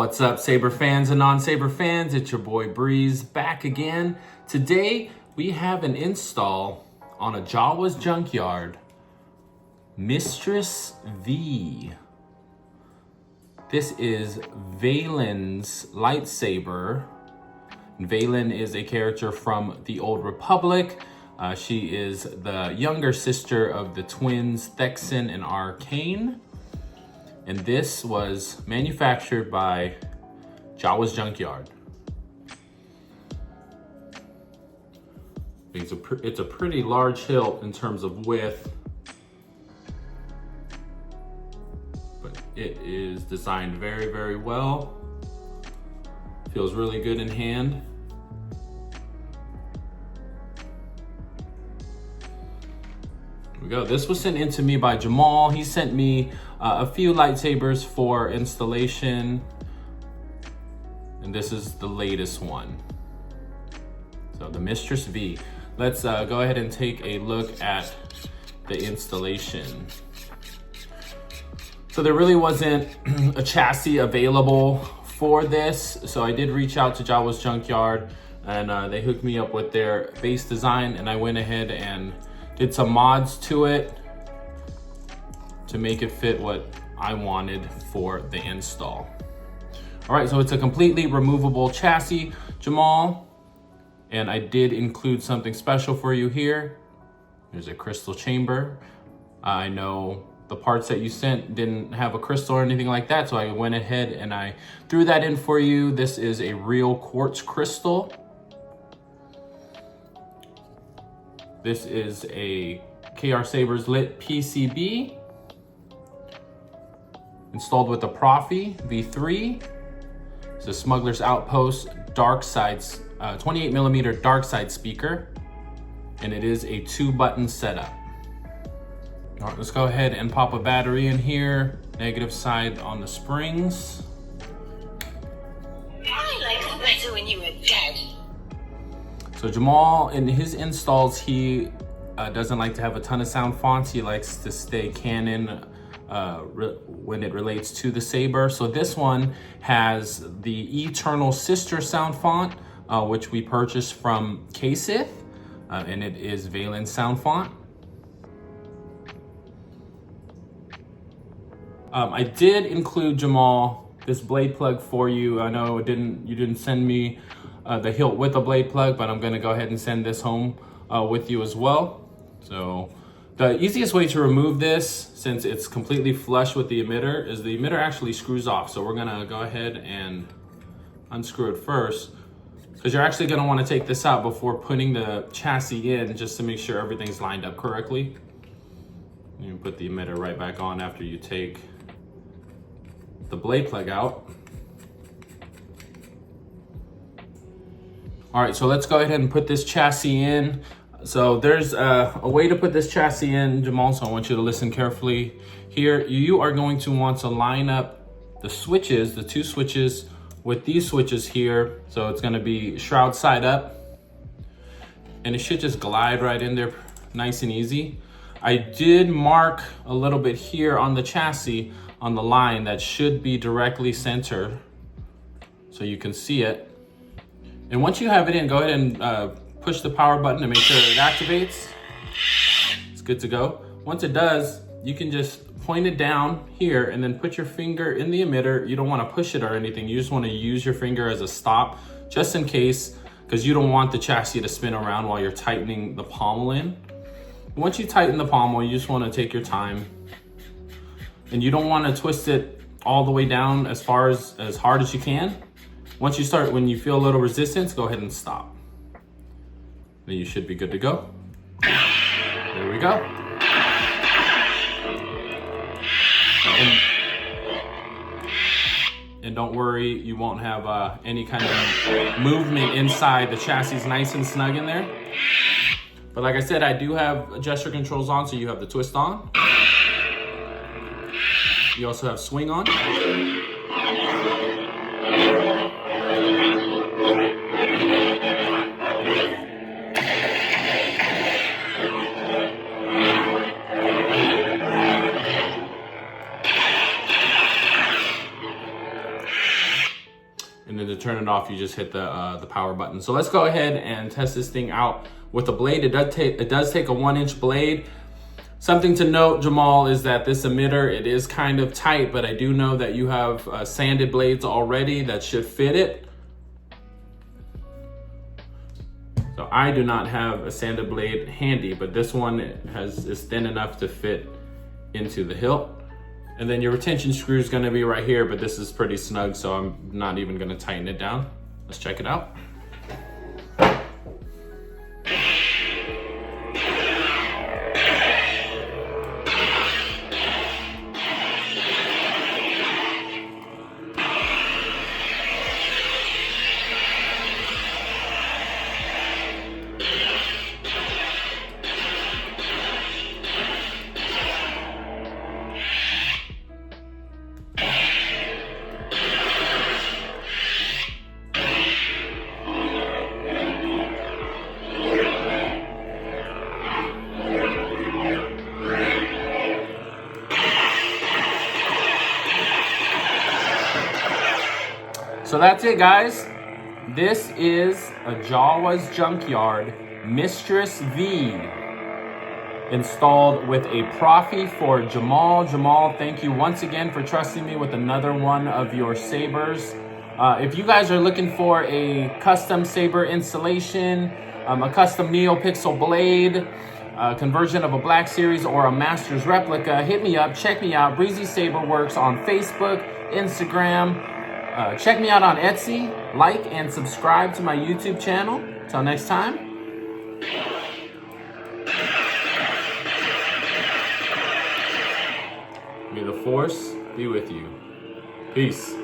What's up, Saber fans and non-Saber fans? It's your boy Breeze back again. Today we have an install on a Jawa's Junkyard Mistress V. This is Valen's lightsaber. Valen is a character from the Old Republic. She is the younger sister of the twins Thexan and Arcane. And this was manufactured by Jawa's Junkyard. It's a pretty large hilt in terms of width, but it is designed very, very well. Feels really good in hand. Here we go. This was sent in to me by Jamal. He sent me a few lightsabers for installation, and this is the latest one. So the Mistress V. Let's go ahead and take a look at the installation. So there really wasn't a chassis available for this, so I did reach out to Jawa's Junkyard, and they hooked me up with their base design, and I went ahead and did some mods to it to make it fit what I wanted for the install. All right, so it's a completely removable chassis, Jamal, and I did include something special for you here. There's a crystal chamber. I know the parts that you sent didn't have a crystal or anything like that, so I went ahead and I threw that in for you. This is a real quartz crystal. This is a Sabers lit PCB installed with a Proffie V3. It's a Smuggler's Outpost dark sides, 28mm dark side speaker, and it is a 2-button setup. All right, let's go ahead and pop a battery in here. Negative side on the springs. I liked it better when you were dead. So Jamal, in his installs, he doesn't like to have a ton of sound fonts. He likes to stay canon when it relates to the Saber. So this one has the Eternal Sister sound font, which we purchased from KSith, and it is Valen's sound font. I did include, Jamal, this blade plug for you. I know you didn't send me the hilt with a blade plug, but I'm gonna go ahead and send this home with you as well. So the easiest way to remove this, since it's completely flush with the emitter, is the emitter actually screws off. So we're gonna go ahead and unscrew it first, because you're actually gonna wanna take this out before putting the chassis in, just to make sure everything's lined up correctly. You can put the emitter right back on after you take the blade plug out. All right, so let's go ahead and put this chassis in. So there's a way to put this chassis in, Jamal, so I want you to listen carefully here. You are going to want to line up the switches, the 2 switches, with these switches here. So it's gonna be shroud side up, and it should just glide right in there nice and easy. I did mark a little bit here on the chassis on the line that should be directly centered so you can see it. And once you have it in, go ahead and push the power button to make sure it activates. It's good to go. Once it does, you can just point it down here and then put your finger in the emitter. You don't want to push it or anything. You just want to use your finger as a stop, just in case, because you don't want the chassis to spin around while you're tightening the pommel in. Once you tighten the pommel, you just want to take your time, and you don't want to twist it all the way down as hard as you can. Once you start, when you feel a little resistance, go ahead and stop. Then you should be good to go. There we go. And don't worry, you won't have any kind of movement inside. The chassis is nice and snug in there. But like I said, I do have gesture controls on, so you have the twist on. You also have swing on. And then to turn it off, you just hit the power button. So let's go ahead and test this thing out with a blade. It does take a 1-inch blade. Something to note, Jamal, is that this emitter, it is kind of tight, but I do know that you have sanded blades already that should fit it. So I do not have a sanded blade handy, but this one is thin enough to fit into the hilt. And then your retention screw is gonna be right here, but this is pretty snug, so I'm not even gonna tighten it down. Let's check it out. So that's it, guys. This is a Jawa's Junkyard Mistress V installed with a Proffie for Jamal. Jamal, thank you once again for trusting me with another one of your sabers. If you guys are looking for a custom saber installation, a custom neopixel blade, a conversion of a Black Series or a Master's replica, hit me up, check me out. Breezy Saber Works on Facebook, Instagram. Check me out on Etsy, like and subscribe to my YouTube channel. Till next time. May the force be with you. Peace.